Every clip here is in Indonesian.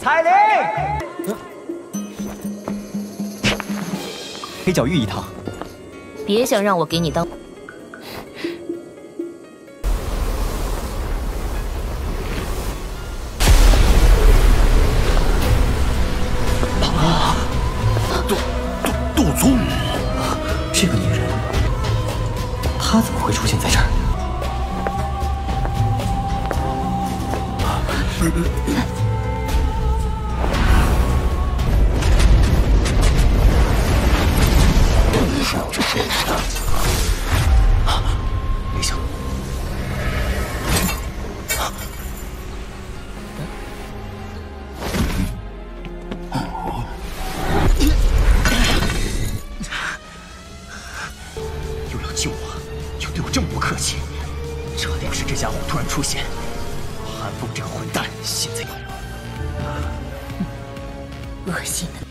彩铃，黑角玉一趟。别想让我给你当。杜宗，这个女人，她怎么会出现在这儿？没想到，又要救我，又对我这么不客气，这要是这家伙突然出现，韩风这个混蛋现在恶心的。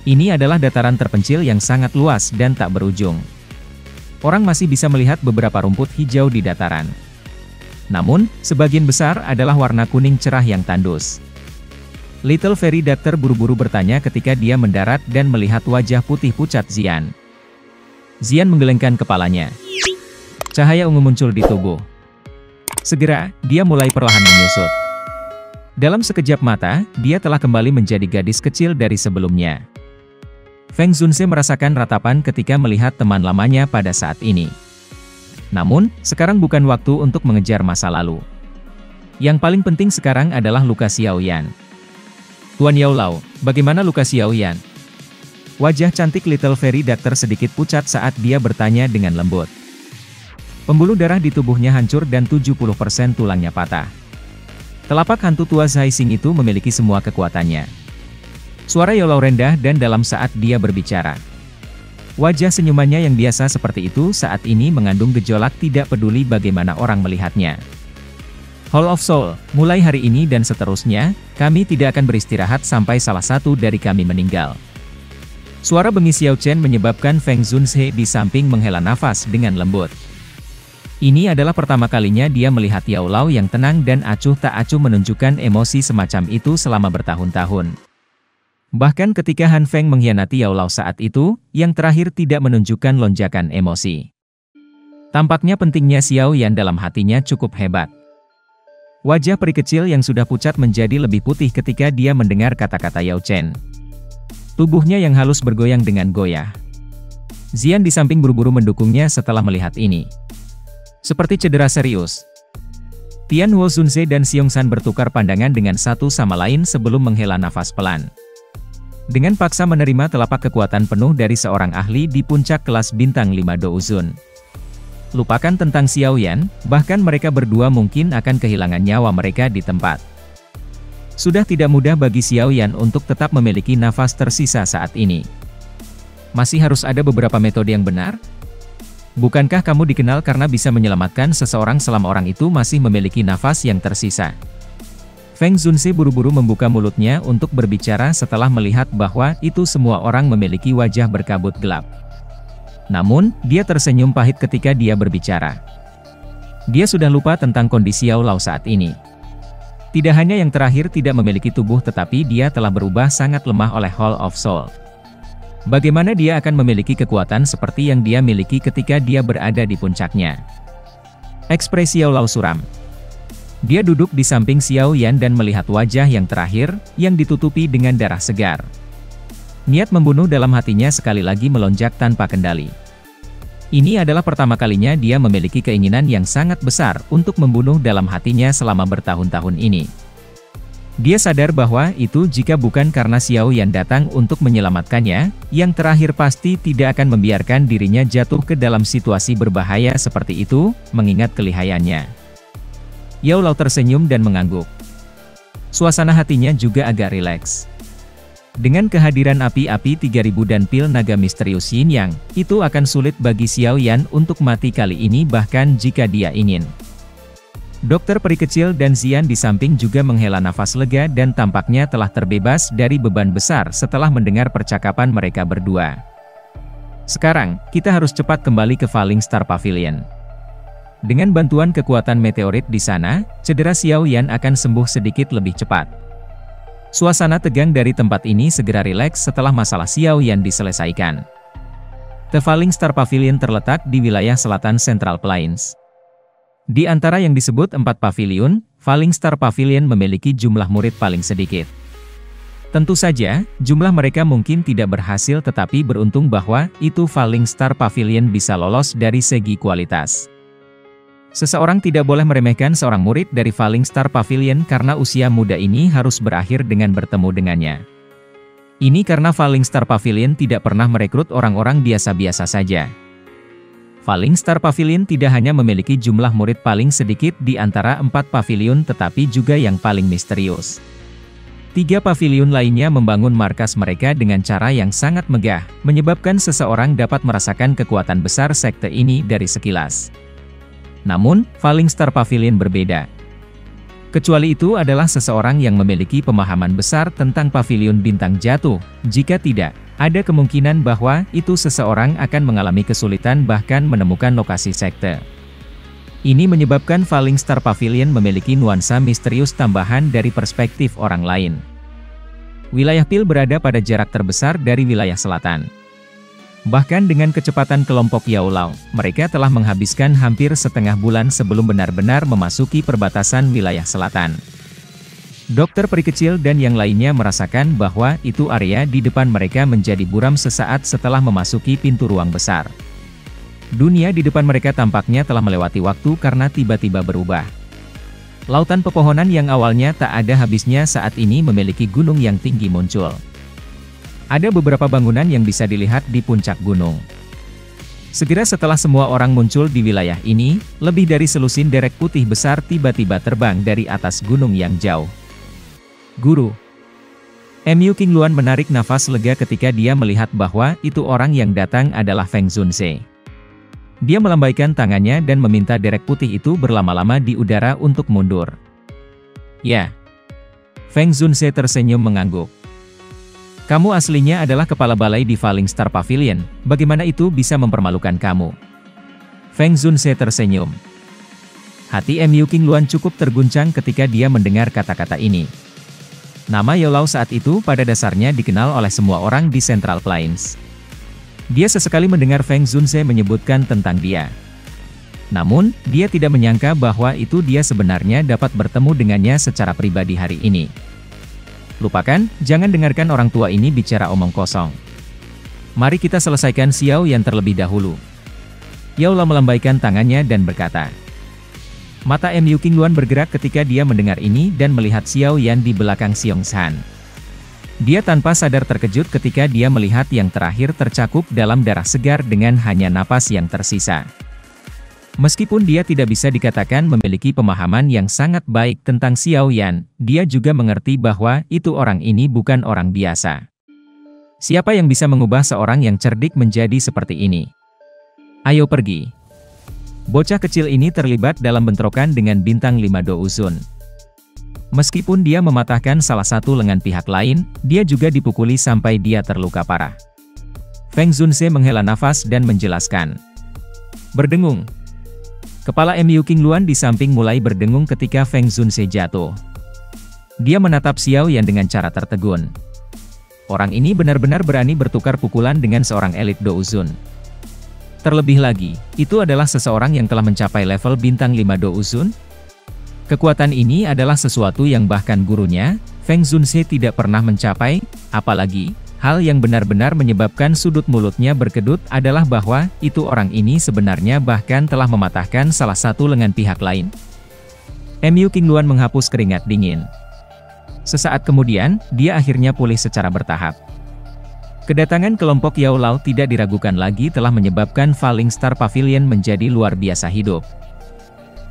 Ini adalah dataran terpencil yang sangat luas dan tak berujung. Orang masih bisa melihat beberapa rumput hijau di dataran. Namun, sebagian besar adalah warna kuning cerah yang tandus. Little Fairy Doctor buru-buru bertanya ketika dia mendarat dan melihat wajah putih pucat Xian. Xian menggelengkan kepalanya. Cahaya ungu muncul di tubuh. Segera, dia mulai perlahan menyusut. Dalam sekejap mata, dia telah kembali menjadi gadis kecil dari sebelumnya. Feng Zunse merasakan ratapan ketika melihat teman lamanya pada saat ini. Namun, sekarang bukan waktu untuk mengejar masa lalu. Yang paling penting sekarang adalah luka Xiaoyan. Tuan Yao Lao, bagaimana luka Xiaoyan? Wajah cantik Little Fairy Doctor sedikit pucat saat dia bertanya dengan lembut. Pembuluh darah di tubuhnya hancur dan 70% tulangnya patah. Telapak hantu tua Zai Xing itu memiliki semua kekuatannya. Suara Yao Lao rendah dan dalam saat dia berbicara. Wajah senyumannya yang biasa seperti itu saat ini mengandung gejolak tidak peduli bagaimana orang melihatnya. Hall of Soul, mulai hari ini dan seterusnya, kami tidak akan beristirahat sampai salah satu dari kami meninggal. Suara bengis Xiao Chen menyebabkan Feng Zunse di samping menghela nafas dengan lembut. Ini adalah pertama kalinya dia melihat Yao Lao yang tenang dan acuh tak acuh menunjukkan emosi semacam itu selama bertahun-tahun. Bahkan ketika Han Feng mengkhianati Yao Lao saat itu, yang terakhir tidak menunjukkan lonjakan emosi. Tampaknya pentingnya Xiaoyan dalam hatinya cukup hebat. Wajah peri kecil yang sudah pucat menjadi lebih putih ketika dia mendengar kata-kata Yao Chen. Tubuhnya yang halus bergoyang dengan goyah. Xian di samping buru-buru mendukungnya setelah melihat ini. Seperti cedera serius. Tian Huo Zunze dan Xiong San bertukar pandangan dengan satu sama lain sebelum menghela nafas pelan. Dengan paksa menerima telapak kekuatan penuh dari seorang ahli di puncak kelas bintang 5 Douzun. Lupakan tentang Xiaoyan, bahkan mereka berdua mungkin akan kehilangan nyawa mereka di tempat. Sudah tidak mudah bagi Xiaoyan untuk tetap memiliki nafas tersisa saat ini. Masih harus ada beberapa metode yang benar? Bukankah kamu dikenal karena bisa menyelamatkan seseorang selama orang itu masih memiliki nafas yang tersisa? Feng Zunse buru-buru membuka mulutnya untuk berbicara setelah melihat bahwa itu semua orang memiliki wajah berkabut gelap. Namun, dia tersenyum pahit ketika dia berbicara. Dia sudah lupa tentang kondisi Yao Lao saat ini. Tidak hanya yang terakhir tidak memiliki tubuh tetapi dia telah berubah sangat lemah oleh Hall of Soul. Bagaimana dia akan memiliki kekuatan seperti yang dia miliki ketika dia berada di puncaknya? Ekspresi Yao Lao suram. Dia duduk di samping Xiaoyan dan melihat wajah yang terakhir, yang ditutupi dengan darah segar. Niat membunuh dalam hatinya sekali lagi melonjak tanpa kendali. Ini adalah pertama kalinya dia memiliki keinginan yang sangat besar untuk membunuh dalam hatinya selama bertahun-tahun ini. Dia sadar bahwa itu jika bukan karena Xiaoyan datang untuk menyelamatkannya, yang terakhir pasti tidak akan membiarkan dirinya jatuh ke dalam situasi berbahaya seperti itu, mengingat kelihayannya. Yao Lao tersenyum dan mengangguk. Suasana hatinya juga agak rileks. Dengan kehadiran api-api 3000 dan pil naga misterius Yin Yang, itu akan sulit bagi Xiaoyan untuk mati kali ini bahkan jika dia ingin. Dokter peri kecil dan Xian di samping juga menghela nafas lega dan tampaknya telah terbebas dari beban besar setelah mendengar percakapan mereka berdua. Sekarang, kita harus cepat kembali ke Falling Star Pavilion. Dengan bantuan kekuatan meteorit di sana, cedera Xiao Yan akan sembuh sedikit lebih cepat. Suasana tegang dari tempat ini segera rileks setelah masalah Xiao Yan diselesaikan. The Falling Star Pavilion terletak di wilayah selatan Central Plains. Di antara yang disebut 4 pavilion, Falling Star Pavilion memiliki jumlah murid paling sedikit. Tentu saja, jumlah mereka mungkin tidak berhasil, tetapi beruntung bahwa itu Falling Star Pavilion bisa lolos dari segi kualitas. Seseorang tidak boleh meremehkan seorang murid dari Falling Star Pavilion karena usia muda ini harus berakhir dengan bertemu dengannya. Ini karena Falling Star Pavilion tidak pernah merekrut orang-orang biasa-biasa saja. Falling Star Pavilion tidak hanya memiliki jumlah murid paling sedikit di antara 4 pavilion tetapi juga yang paling misterius. 3 pavilion lainnya membangun markas mereka dengan cara yang sangat megah, menyebabkan seseorang dapat merasakan kekuatan besar sekte ini dari sekilas. Namun, Falling Star Pavilion berbeda. Kecuali itu adalah seseorang yang memiliki pemahaman besar tentang pavilion bintang jatuh. Jika tidak, ada kemungkinan bahwa itu seseorang akan mengalami kesulitan bahkan menemukan lokasi sekte. Ini menyebabkan Falling Star Pavilion memiliki nuansa misterius tambahan dari perspektif orang lain. Wilayah Pil berada pada jarak terbesar dari wilayah selatan. Bahkan dengan kecepatan kelompok Yao Lao, mereka telah menghabiskan hampir setengah bulan sebelum benar-benar memasuki perbatasan wilayah selatan. Dokter peri kecil dan yang lainnya merasakan bahwa itu area di depan mereka menjadi buram sesaat setelah memasuki pintu ruang besar. Dunia di depan mereka tampaknya telah melewati waktu karena tiba-tiba berubah. Lautan pepohonan yang awalnya tak ada habisnya saat ini memiliki gunung yang tinggi muncul. Ada beberapa bangunan yang bisa dilihat di puncak gunung. Segera setelah semua orang muncul di wilayah ini, lebih dari selusin derek putih besar tiba-tiba terbang dari atas gunung yang jauh. Guru. Mu Qingluan menarik nafas lega ketika dia melihat bahwa itu orang yang datang adalah Feng Zunze. Dia melambaikan tangannya dan meminta derek putih itu berlama-lama di udara untuk mundur. Ya. Feng Zunze tersenyum mengangguk. Kamu aslinya adalah kepala balai di Falling Star Pavilion, bagaimana itu bisa mempermalukan kamu? Feng Zunze tersenyum. Hati Mu Qingluan cukup terguncang ketika dia mendengar kata-kata ini. Nama Yao Lao saat itu pada dasarnya dikenal oleh semua orang di Central Plains. Dia sesekali mendengar Feng Zunze menyebutkan tentang dia. Namun, dia tidak menyangka bahwa itu dia sebenarnya dapat bertemu dengannya secara pribadi hari ini. Lupakan, jangan dengarkan orang tua ini bicara omong kosong. Mari kita selesaikan Xiao Yan terlebih dahulu. Yao Lao melambaikan tangannya dan berkata. Mata Mu Qingluan bergerak ketika dia mendengar ini dan melihat Xiao Yan di belakang Xiong Shan. Dia tanpa sadar terkejut ketika dia melihat yang terakhir tercakup dalam darah segar dengan hanya napas yang tersisa. Meskipun dia tidak bisa dikatakan memiliki pemahaman yang sangat baik tentang Xiao Yan, dia juga mengerti bahwa itu orang ini bukan orang biasa. Siapa yang bisa mengubah seorang yang cerdik menjadi seperti ini? Ayo pergi. Bocah kecil ini terlibat dalam bentrokan dengan bintang 5 Do Uzun. Meskipun dia mematahkan salah satu lengan pihak lain, dia juga dipukuli sampai dia terluka parah. Feng Zunze menghela nafas dan menjelaskan. Berdengung. Kepala Mu Qingluan di samping mulai berdengung ketika Feng Zunze jatuh. Dia menatap Xiao Yan dengan cara tertegun. Orang ini benar-benar berani bertukar pukulan dengan seorang elit Do Uzun. Terlebih lagi, itu adalah seseorang yang telah mencapai level bintang 5 Do Uzun. Kekuatan ini adalah sesuatu yang bahkan gurunya, Feng Zunze tidak pernah mencapai, apalagi, hal yang benar-benar menyebabkan sudut mulutnya berkedut adalah bahwa, itu orang ini sebenarnya bahkan telah mematahkan salah satu lengan pihak lain. Mu Qingluan menghapus keringat dingin. Sesaat kemudian, dia akhirnya pulih secara bertahap. Kedatangan kelompok Yao Lao tidak diragukan lagi telah menyebabkan Falling Star Pavilion menjadi luar biasa hidup.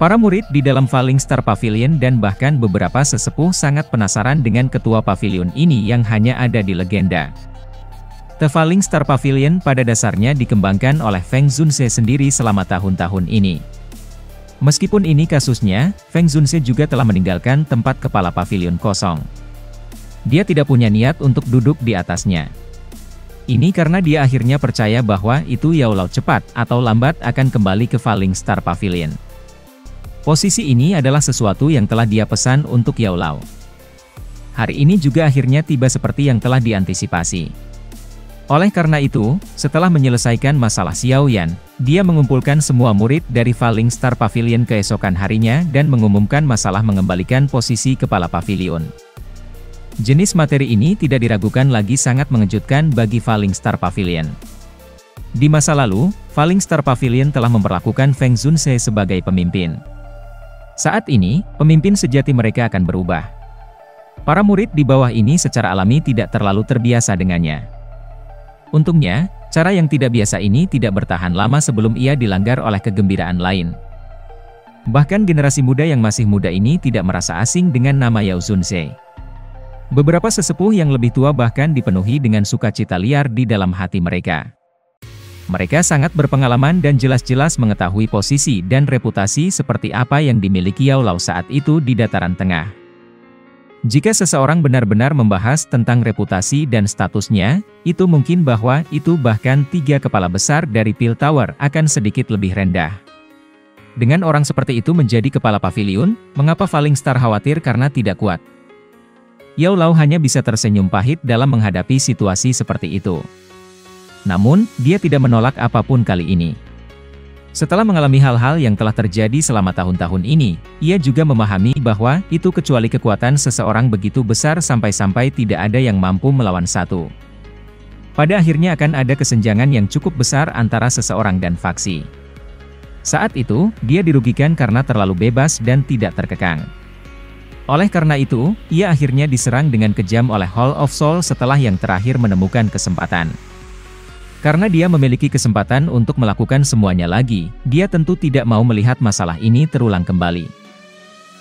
Para murid di dalam Falling Star Pavilion dan bahkan beberapa sesepuh sangat penasaran dengan ketua pavilion ini yang hanya ada di legenda. The Falling Star Pavilion pada dasarnya dikembangkan oleh Feng Zunze sendiri selama tahun-tahun ini. Meskipun ini kasusnya, Feng Zunze juga telah meninggalkan tempat kepala pavilion kosong. Dia tidak punya niat untuk duduk di atasnya. Ini karena dia akhirnya percaya bahwa itu Yao Lao cepat atau lambat akan kembali ke Falling Star Pavilion. Posisi ini adalah sesuatu yang telah dia pesan untuk Yao Lao. Hari ini juga akhirnya tiba seperti yang telah diantisipasi. Oleh karena itu, setelah menyelesaikan masalah Xiao Yan, dia mengumpulkan semua murid dari Falling Star Pavilion keesokan harinya dan mengumumkan masalah mengembalikan posisi kepala pavilion. Jenis materi ini tidak diragukan lagi sangat mengejutkan bagi Falling Star Pavilion. Di masa lalu, Falling Star Pavilion telah memperlakukan Feng Zunse sebagai pemimpin. Saat ini, pemimpin sejati mereka akan berubah. Para murid di bawah ini secara alami tidak terlalu terbiasa dengannya. Untungnya, cara yang tidak biasa ini tidak bertahan lama sebelum ia dilanggar oleh kegembiraan lain. Bahkan generasi muda yang masih muda ini tidak merasa asing dengan nama Yao Zunse. Beberapa sesepuh yang lebih tua bahkan dipenuhi dengan sukacita liar di dalam hati mereka. Mereka sangat berpengalaman dan jelas-jelas mengetahui posisi dan reputasi seperti apa yang dimiliki Yao Lao saat itu di dataran tengah. Jika seseorang benar-benar membahas tentang reputasi dan statusnya, itu mungkin bahwa itu bahkan 3 kepala besar dari Pil Tower akan sedikit lebih rendah. Dengan orang seperti itu menjadi kepala pavilion, mengapa Falling Star khawatir karena tidak kuat? Yao Lao hanya bisa tersenyum pahit dalam menghadapi situasi seperti itu. Namun, dia tidak menolak apapun kali ini. Setelah mengalami hal-hal yang telah terjadi selama tahun-tahun ini, ia juga memahami bahwa itu kecuali kekuatan seseorang begitu besar sampai-sampai tidak ada yang mampu melawan satu. Pada akhirnya akan ada kesenjangan yang cukup besar antara seseorang dan faksi. Saat itu, dia dirugikan karena terlalu bebas dan tidak terkekang. Oleh karena itu, ia akhirnya diserang dengan kejam oleh Hall of Soul setelah yang terakhir menemukan kesempatan. Karena dia memiliki kesempatan untuk melakukan semuanya lagi, dia tentu tidak mau melihat masalah ini terulang kembali.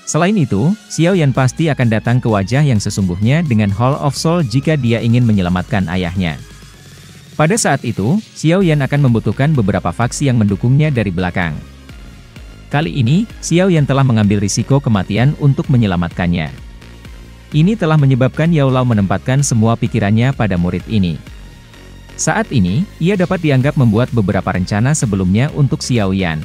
Selain itu, Xiao Yan pasti akan datang ke wajah yang sesungguhnya dengan Hall of Soul jika dia ingin menyelamatkan ayahnya. Pada saat itu, Xiao Yan akan membutuhkan beberapa faksi yang mendukungnya dari belakang. Kali ini, Xiao Yan telah mengambil risiko kematian untuk menyelamatkannya. Ini telah menyebabkan Yao Lao menempatkan semua pikirannya pada murid ini. Saat ini, ia dapat dianggap membuat beberapa rencana sebelumnya untuk Xiao Yan.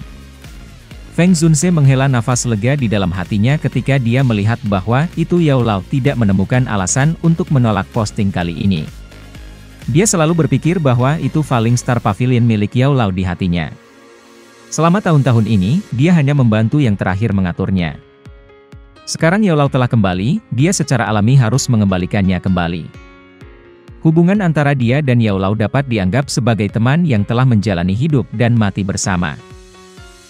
Feng Zunse menghela nafas lega di dalam hatinya ketika dia melihat bahwa itu Yao Lao tidak menemukan alasan untuk menolak posting kali ini. Dia selalu berpikir bahwa itu Falling Star Pavilion milik Yao Lao di hatinya. Selama tahun-tahun ini, dia hanya membantu yang terakhir mengaturnya. Sekarang Yao Lao telah kembali, dia secara alami harus mengembalikannya kembali. Hubungan antara dia dan Yao Lao dapat dianggap sebagai teman yang telah menjalani hidup dan mati bersama.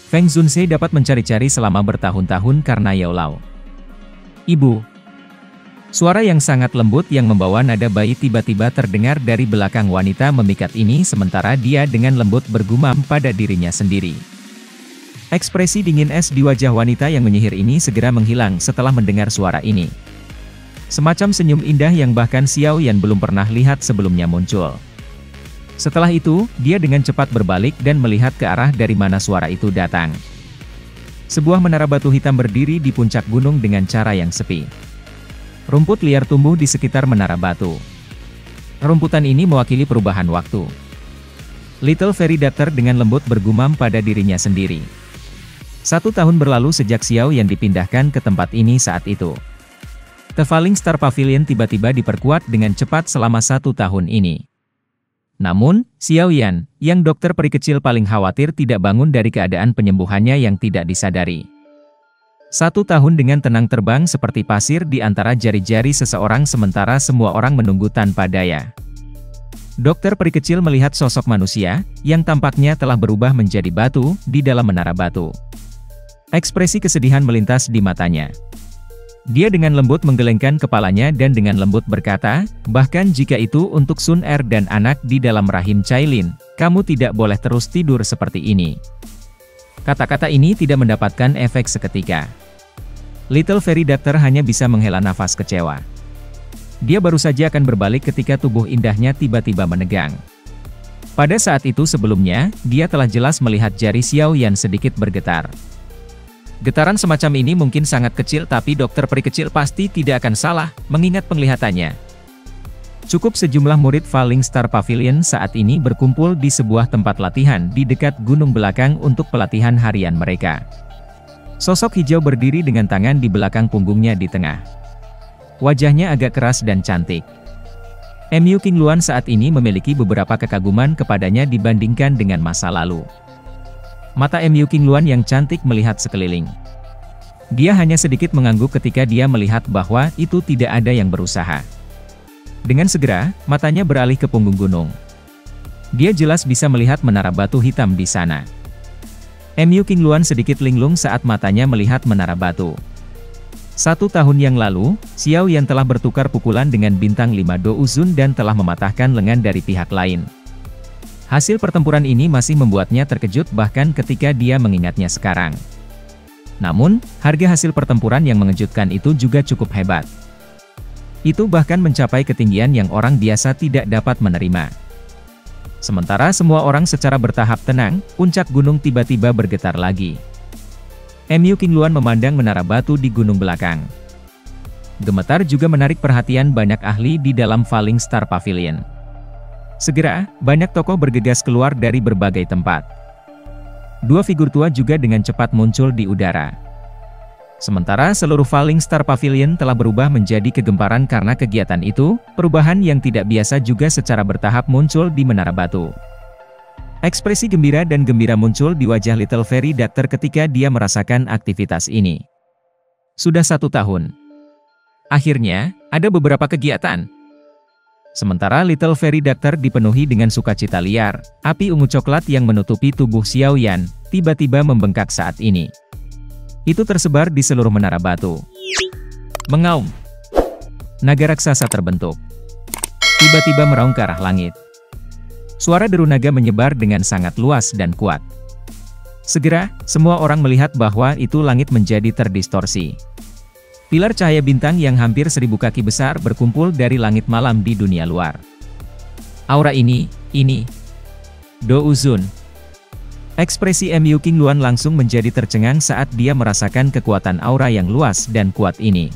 Feng Zunse dapat mencari-cari selama bertahun-tahun karena Yao Lao. Ibu. Suara yang sangat lembut yang membawa nada bayi tiba-tiba terdengar dari belakang wanita memikat ini sementara dia dengan lembut bergumam pada dirinya sendiri. Ekspresi dingin es di wajah wanita yang menyihir ini segera menghilang setelah mendengar suara ini. Semacam senyum indah yang bahkan Xiao Yan belum pernah lihat sebelumnya muncul. Setelah itu, dia dengan cepat berbalik dan melihat ke arah dari mana suara itu datang. Sebuah menara batu hitam berdiri di puncak gunung dengan cara yang sepi. Rumput liar tumbuh di sekitar menara batu. Rumputan ini mewakili perubahan waktu. Little Fairy Doctor dengan lembut bergumam pada dirinya sendiri. 1 tahun berlalu sejak Xiao Yan dipindahkan ke tempat ini saat itu. The Falling Star Pavilion tiba-tiba diperkuat dengan cepat selama 1 tahun ini. Namun, Xiao Yan, yang dokter peri kecil paling khawatir tidak bangun dari keadaan penyembuhannya yang tidak disadari. 1 tahun dengan tenang terbang seperti pasir di antara jari-jari seseorang sementara semua orang menunggu tanpa daya. Dokter peri kecil melihat sosok manusia, yang tampaknya telah berubah menjadi batu, di dalam menara batu. Ekspresi kesedihan melintas di matanya. Dia dengan lembut menggelengkan kepalanya dan dengan lembut berkata, bahkan jika itu untuk Sun Er dan anak di dalam rahim Cailin, kamu tidak boleh terus tidur seperti ini. Kata-kata ini tidak mendapatkan efek seketika. Little Fairy Doctor hanya bisa menghela nafas kecewa. Dia baru saja akan berbalik ketika tubuh indahnya tiba-tiba menegang. Pada saat itu sebelumnya, dia telah jelas melihat jari Xiao Yan sedikit bergetar. Getaran semacam ini mungkin sangat kecil tapi dokter peri kecil pasti tidak akan salah, mengingat penglihatannya. Cukup sejumlah murid Falling Star Pavilion saat ini berkumpul di sebuah tempat latihan di dekat gunung belakang untuk pelatihan harian mereka. Sosok hijau berdiri dengan tangan di belakang punggungnya di tengah. Wajahnya agak keras dan cantik. MU Qingluan saat ini memiliki beberapa kekaguman kepadanya dibandingkan dengan masa lalu. Mata MU Qingluan yang cantik melihat sekeliling. Dia hanya sedikit mengangguk ketika dia melihat bahwa itu tidak ada yang berusaha. Dengan segera, matanya beralih ke punggung gunung. Dia jelas bisa melihat menara batu hitam di sana. MU Qingluan sedikit linglung saat matanya melihat menara batu. 1 tahun yang lalu, Xiao Yan telah bertukar pukulan dengan bintang 5 Do Uzun dan telah mematahkan lengan dari pihak lain. Hasil pertempuran ini masih membuatnya terkejut bahkan ketika dia mengingatnya sekarang. Namun, harga hasil pertempuran yang mengejutkan itu juga cukup hebat. Itu bahkan mencapai ketinggian yang orang biasa tidak dapat menerima. Sementara semua orang secara bertahap tenang, puncak gunung tiba-tiba bergetar lagi. MU Qingluan memandang menara batu di gunung belakang. Gemetar juga menarik perhatian banyak ahli di dalam Falling Star Pavilion. Segera, banyak tokoh bergegas keluar dari berbagai tempat. 2 figur tua juga dengan cepat muncul di udara. Sementara seluruh Falling Star Pavilion telah berubah menjadi kegemparan karena kegiatan itu, perubahan yang tidak biasa juga secara bertahap muncul di menara batu. Ekspresi gembira dan gembira muncul di wajah Little Fairy Doctor ketika dia merasakan aktivitas ini. Sudah 1 tahun. Akhirnya, ada beberapa kegiatan. Sementara Little Fairy Doctor dipenuhi dengan sukacita liar, api ungu coklat yang menutupi tubuh Xiao Yan, tiba-tiba membengkak saat ini. Itu tersebar di seluruh menara batu. Mengaum. Naga raksasa terbentuk. Tiba-tiba meraung ke arah langit. Suara deru naga menyebar dengan sangat luas dan kuat. Segera, semua orang melihat bahwa itu langit menjadi terdistorsi. Pilar cahaya bintang yang hampir 1000 kaki besar berkumpul dari langit malam di dunia luar. Aura ini. Do Uzun. Ekspresi MU Qingluan langsung menjadi tercengang saat dia merasakan kekuatan aura yang luas dan kuat ini.